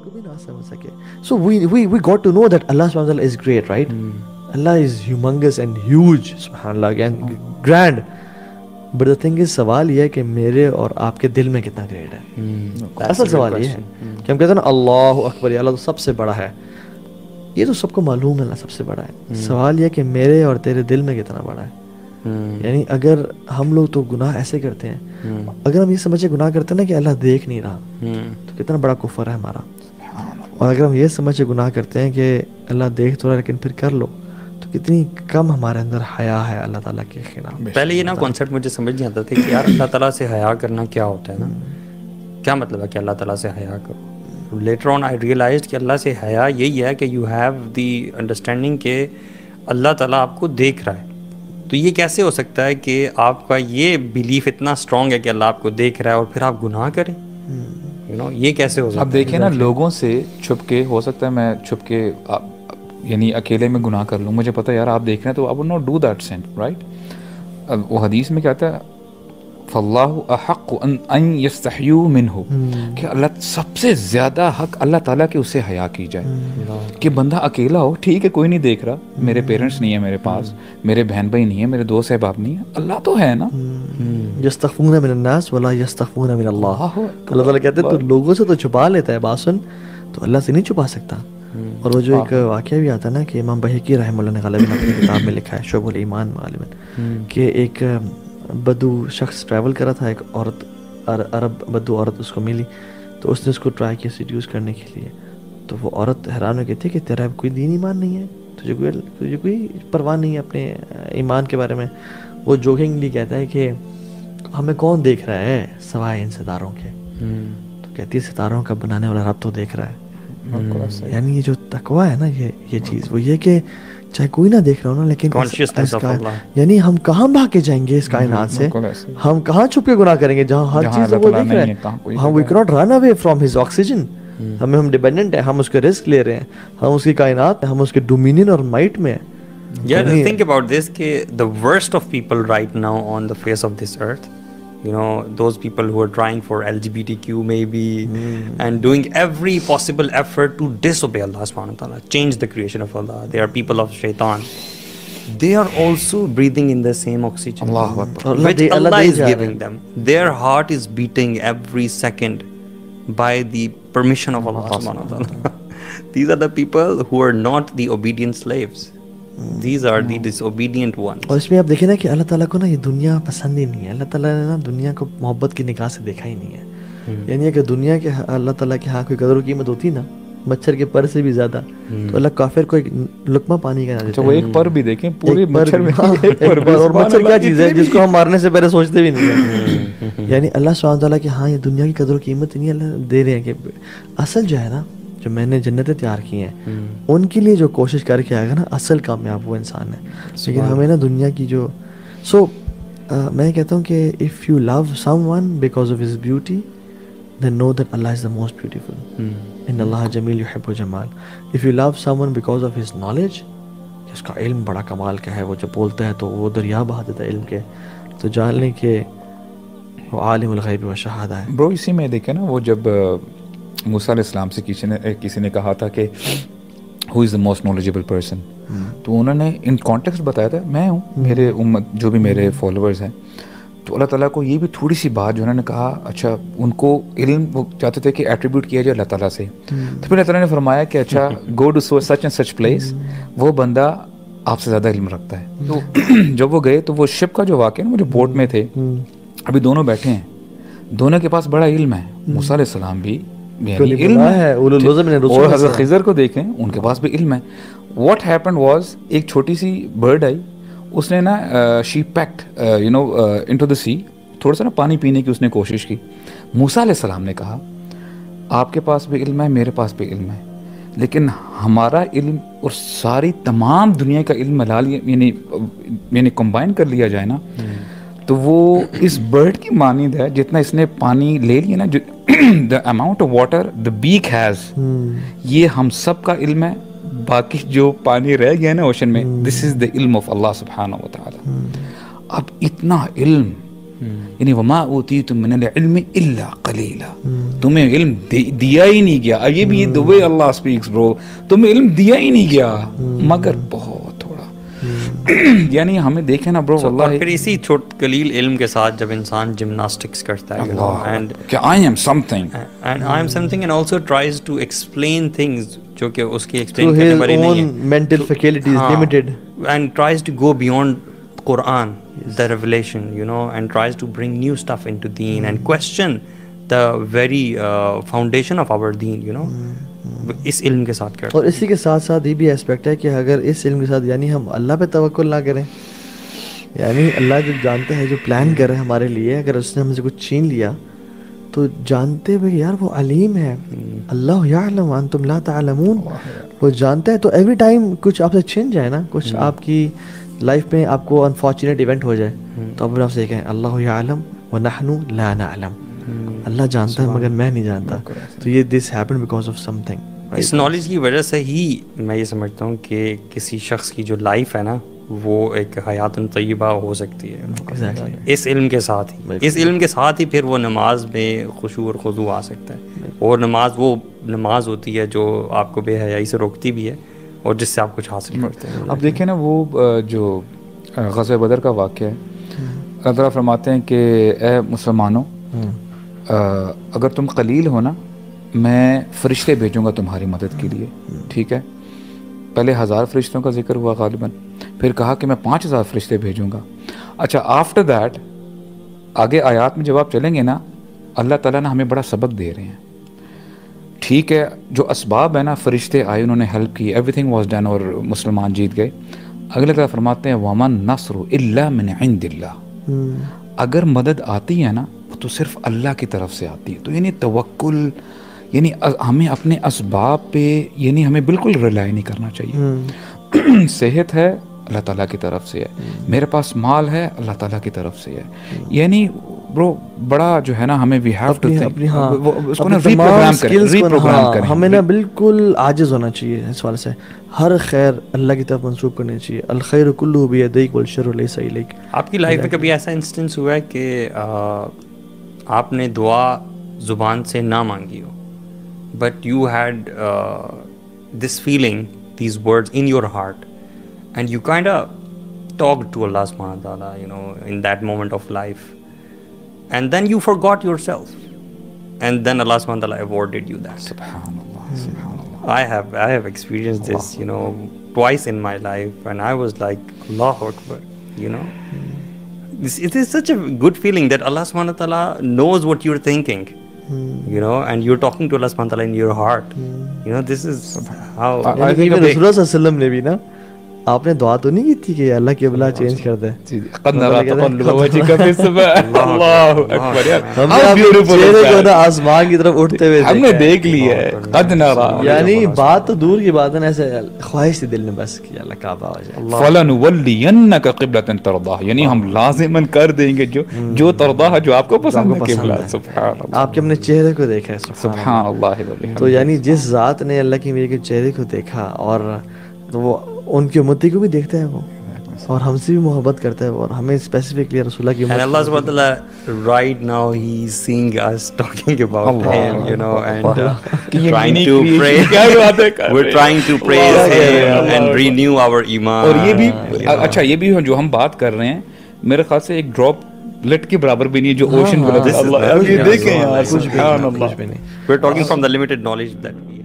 کو بھی نہ سمجھ سکے. So we got to know that Allah subhanahu wa ta'ala is great, right? Allah is humongous and huge, subhanallah, and grand. But the thing is, سوال یہ ہے کہ میرے اور آپ کے دل میں کتنا گریٹ ہے. اصل سوال یہ ہے کہ ہم کہتے ہیں نا اللہ اکبر، اللہ تو سب سے بڑا ہے. یہ تو سب کو معلوم ہے اللہ سب سے بڑا ہے. سوال یہ کہ میرے اور تیرے دل میں کتنا بڑا ہے. یعنی اگر ہم لوگ تو گناہ ایسے کرتے ہیں، اگر ہم یہ سمجھے گناہ کرتے ہیں نا کہ اللہ دیکھ نہیں رہا، تو کتنا بڑا کفر ہے ہمارا. اور اگر ہم یہ سمجھے گناہ کرتے ہیں کہ اللہ دیکھ تو رہا لیکن پھر کر لو، تو کتنی کم ہمارے اندر حیا ہے اللہ تعالیٰ کے خلاف. پہلے یہ نا کانسیپٹ مجھے سمجھ نہیں آتا تھا کہ یار اللہ تعالیٰ سے حیا کرنا کیا ہوتا ہے نا، کیا مطلب ہے کہ اللہ تعالیٰ سے حیا کرو. لیٹر آن آئی ریئلائزڈ کہ اللہ سے حیا یہی ہے کہ یو ہیو دی انڈرسٹینڈنگ کہ اللہ تعالیٰ آپ کو دیکھ رہا ہے. تو یہ کیسے ہو سکتا ہے کہ آپ کا یہ بلیف اتنا اسٹرانگ ہے کہ اللہ آپ کو دیکھ رہا ہے اور پھر آپ گناہ کریں؟ یہ کیسے ہو سکتا ہے؟ اب دیکھیں نا، لوگوں سے چھپ کے، ہو سکتا ہے میں چھپ کے یعنی اکیلے میں گناہ کر لوں، مجھے پتہ ہے یار آپ دیکھ رہے ہیں، تو I would not do that sin, right؟ وہ حدیث میں کہتا ہے فَاللَّهُ أَحَقُّ أَن يَسْتَحْيُوا مِنْهُ، کہ اللہ سب سے زیادہ حق اللہ تعالیٰ کے اسے حیا کی جائے. کہ بندہ اکیلا ہو، ٹھیک ہے کوئی نہیں دیکھ رہا، میرے پیرنٹس نہیں ہیں میرے پاس، میرے بہن بھائی نہیں ہیں، میرے دوست احباب نہیں ہیں، اللہ تو ہے نا. یستخفون من الناس ولا یستخفون من اللہ. اللہ تعالیٰ کہتے ہیں تو لوگوں سے تو چھپا لیتا ہے باسن، تو اللہ سے نہیں چھپا سکتا. اور وہ جو ایک واقعہ بھی آتا ہے نا کہ امام بحقی رحمہ اللہ نے غالباً اپنی کتاب میں لکھا ہے شعب الایمان غالباً، کہ ایک بدو شخص ٹریول کر رہا تھا، ایک عورت عرب بدو عورت اس کو ملی، تو اس نے اس کو ٹرائی کیا سیڈیوس کرنے کے لیے. تو وہ عورت حیران ہو گئی تھی کہ تیرا کوئی دین ایمان نہیں ہے، تجھے کوئی پرواہ نہیں ہے اپنے ایمان کے بارے میں. وہ جوکنگلی کہتا ہے کہ ہمیں کون دیکھ رہا ہے سوائے ان ستاروں کے. تو کہتی ہے ستاروں کا بنانے والا رب تو دیکھ رہا ہے. یعنی یہ جو تقویٰ ہے نا، یہ چیز وہ یہ کہ چاہے کوئی نہ دیکھ رہا ہو نا، لیکن یعنی ہم کہاں بھاگ کے جائیں گے اس کائنات سے، ہم کہاں چھپ کے گناہ کریں گے جہاں ہر چیز وہ دیکھ رہے ہیں. ہم we can't run away from his oxygen. ہم ڈیپینڈنٹ ہیں، ہم اس کے رزق لے رہے ہیں، ہم اس کی کائنات، ہم اس کے ڈومینین اور مائٹ میں ہیں. Yeah, think about this کہ the worst of people right now on the face of this earth, you know, those people who are trying for LGBTQ maybe and doing every possible effort to disobey Allah subhanahu wa ta'ala, change the creation of Allah. They are people of shaitan. They are also breathing in the same oxygen which Allah is giving them. Their heart is beating every second by the permission of Allah subhanahu wa ta'ala. These are the people who are not the obedient slaves. These are the disobedient ones. اور اس میں آپ دیکھیں نا کہ اللہ تعالیٰ کو نا یہ دنیا پسند ہی نہیں ہے. اللہ تعالیٰ نے نا دنیا کو محبت کی نگاہ سے دیکھا ہی نہیں ہے. یعنی کہ دنیا کے اللہ تعالیٰ کے ہاں کوئی قدر و قیمت ہوتی نا مچھر کے پر سے بھی زیادہ، تو اللہ کافر کو ایک لقمہ پانی کا نہ دیتا ہے. وہ ایک پر بھی دیکھیں پورے مچھر میں، اور مچھر کیا چیز ہے جس کو ہم مارنے سے پہلے سوچتے بھی نہیں ہیں. یعنی اللہ سبحانہ تعالیٰ کہ ہاں یہ دنیا کی قدر و قیمت نہیں، اللہ دے رہے ہیں کہ اصل جو ہے نا، جو میں نے جنتیں تیار کی ہیں ان کے لیے جو کوشش کر کے آئے گا نا، اصل کامیاب وہ انسان ہے. لیکن ہمیں نا دنیا کی جو میں کہتا ہوں کہ if you love someone because of his beauty then know that Allah is the most beautiful. ان اللہ جمیل یحب الجمال. if you love someone because of his knowledge، کہ اس کا علم بڑا کمال کا ہے، وہ جب بولتا ہے تو وہ دریا بہا دیتا ہے علم کے، تو جان لیں کہ وہ عالم الغیب و شہادہ ہے. برو اسی میں دیکھیں نا، وہ جب موسیٰ علیہ السلام سے کسی نے کہا تھا کہ ہو از دا موسٹ نالجیبل پرسن، تو انہوں نے ان کانٹیکسٹ بتایا تھا میں ہوں، میرے امت جو بھی میرے فالوورز ہیں. تو اللہ تعالیٰ کو یہ بھی تھوڑی سی بات جو انہوں نے کہا، اچھا ان کو علم وہ چاہتے تھے کہ ایٹریبیوٹ کیا جائے اللہ تعالیٰ سے، تو پھر اللہ تعالیٰ نے فرمایا کہ اچھا go to such and such place, وہ بندہ آپ سے زیادہ علم رکھتا ہے. تو جب وہ گئے تو وہ شپ کا جو واقعہ وہ جو بوٹ میں تھے، ابھی دونوں بیٹھے ہیں، دونوں کے پاس بڑا علم ہے. موسیٰ علیہ السلام بھی علم ہے، اور حضرت خضر کو دیکھیں ان کے پاس بھی علم ہے. واٹ ہیپنڈ واز، ایک چھوٹی سی برڈ آئی، اس نے نا شی پیکڈ انٹو دا سی، تھوڑا سا نا پانی پینے کی اس نے کوشش کی. موسیٰ علیہ السلام نے کہا آپ کے پاس بھی علم ہے، میرے پاس بھی علم ہے، لیکن ہمارا علم اور ساری تمام دنیا کا علم ملا لیا، یعنی کمبائن کر لیا جائے نا، تو وہ اس برڈ کی مانند ہے جتنا اس نے پانی لے لیا نا، the amount of water the beak has، یہ ہم سب کا علم ہے. باقی جو پانی رہ گیا نا اوشن میں، this is the علم of اللہ سبحانہ و تعالی. اب اتنا علم یعنی وما اوتیتم من العلم الا قلیلا, تمہیں علم دیا ہی نہیں گیا. یہ بھی the way Allah speaks bro, تمہیں علم دیا ہی نہیں گیا مگر بہت تھوڑا. یعنی ہمیں دیکھیں نا برو واللہ, پھر اسی چھوٹ قلیل علم کے ساتھ جب انسان جمناسٹکس کرتا ہے, اینڈ کہ I am something and also tries to explain things جو کہ اس کی ایکسپلین کرنے والی نہیں ہے, mental faculties limited, and tries to go beyond Quran, the revelation, you know, and tries to bring new stuff into deen and question the very foundation of our deen, you know, اس علم کے ساتھ کرتے. اور اسی کے ساتھ ساتھ یہ بھی اسپیکٹ ہے کہ اگر اس علم کے ساتھ یعنی ہم اللہ پہ توکل نہ کریں, یعنی اللہ جو جانتے ہیں, جو پلان کر رہے ہیں ہمارے لیے, اگر اس نے ہم سے کچھ چھین لیا تو جانتے ہوئے یار وہ علیم ہے, اللہ یعلم وانتم لا تعلمون, وہ جانتا ہے. تو ایوری ٹائم کچھ آپ سے چھن جائے نا, کچھ آپ کی لائف میں آپ کو انفارچونیٹ ایونٹ ہو جائے, تو آپ سے کہیں اللہ یعلم ونحن لا نعلم, اللہ جانتا ہے مگر میں نہیں جانتا. تو یہ this happen because of something. اس نالج کی وجہ سے ہی میں یہ سمجھتا ہوں کہ کسی شخص کی جو لائف ہے نا وہ ایک حیات طیبہ ہو سکتی ہے اس علم کے ساتھ ہی. اس علم کے ساتھ ہی پھر وہ نماز میں خشوع اور خضوع آ سکتا ہے, اور نماز وہ نماز ہوتی ہے جو آپ کو بے حیائی سے روکتی بھی ہے اور جس سے آپ کچھ حاصل کرتے ہیں. اب دیکھیں نا وہ جو غزوہ بدر کا واقعہ ہے, اللہ تعالیٰ فرماتے ہیں کہ اے مسلمانوں اگر تم قلیل ہو نا میں فرشتے بھیجوں گا تمہاری مدد کے لیے, ٹھیک ہے. پہلے 1000 فرشتوں کا ذکر ہوا غالباً, پھر کہا کہ میں 5000 فرشتے بھیجوں گا. اچھا آفٹر دیٹ آگے آیات میں جب آپ چلیں گے نا, اللہ تعالیٰ نے ہمیں بڑا سبق دے رہے ہیں, ٹھیک ہے. جو اسباب ہے نا, فرشتے آئے, انہوں نے ہیلپ کی, ایوری تھنگ واز ڈن اور مسلمان جیت گئے. اگلے طرح فرماتے ہیں وَمَن نَصْرُ إِلَّا مِنْ عِنْدِ اللَّهِ, اگر مدد آتی ہے نا تو صرف اللہ کی طرف سے آتی ہے. تو یعنی توکل, یعنی ہمیں اپنے اسباب پہ یعنی ہمیں بالکل ریلائی نہیں کرنا چاہیے. صحت ہے اللہ تعالیٰ کی طرف سے ہے, میرے پاس مال ہے اللہ تعالیٰ کی طرف سے ہے. یعنی برو بڑا جو ہے نا ہمیں وی ہیو ٹو اس کو نا ری پروگرام کریں, ہمیں نا بالکل عاجز ہونا چاہیے اس والے سے. ہر خیر اللہ کی طرف منسوب کرنی چاہیے. الخیر کلہ بیدیک والشر لیس الیک. آپ کی لائف میں کبھی ایسا انسٹنس ہوا ہے کہ آپ نے دعا زبان سے نہ مانگی ہو, but you had this feeling, these words in your heart, and you kind of talked to Allah subhanahu wa ta'ala, you know, in that moment of life, and then you forgot yourself, and then Allah subhanahu wa ta'ala awarded you that. Subhanallah, subhanallah. I have experienced this, you know, twice in my life, and I was like, Allahu Akbar, you know. It is such a good feeling that Allah subhanahu wa ta'ala knows what you're thinking. You know, and you're talking to Allah subhanahu wa ta'ala in your heart. You know, this is how I think Rasulullah sallallahu alaihi wasallam نے بھی نا آپ نے دعا تو نہیں کی تھی کہ اللہ کی قبلہ چینج کر دے. قد نرى تقلب وجهك في السماء. اللہ اکبر یار, ہم نے اپنے چہرے کو نا آسمان کی طرف اٹھتے ہوئے ہم نے دیکھ لیا ہے. قد نرى, یعنی بات تو دور کی بات ہے, ایسے خواہش تھی دل میں بس کہ اللہ کعبہ ہو جائے. فلنولینک قبلۃ ترضاها, یعنی ہم لازماً کر دیں گے جو ترضاها, جو آپ کو پسند ہے قبلہ. سبحان اللہ, آپ کے اپنے چہرے کو دیکھا ہے. سبحان اللہ. تو یعنی جس ذات نے اللہ کی میرے کے چہرے کو دیکھا, اور وہ ان کی امتی کو بھی دیکھتا ہے وہ, اور ہم سے بھی محبت کرتا ہے, اور ہمیں اسپیسیفکلی رسول اللہ کی امت. And Allah subhanahu wa ta'ala right now he's seeing us talking about him, you know, and trying to pray. We're trying to praise him and renew our iman. اور یہ بھی اچھا, یہ بھی جو ہم بات کر رہے ہیں میرے خیال سے ایک ڈراپ لٹ کے برابر بھی نہیں جو اوشن بنا. اللہ یہ دیکھیں یار, سبحان اللہ. We're talking from the limited knowledge that we have.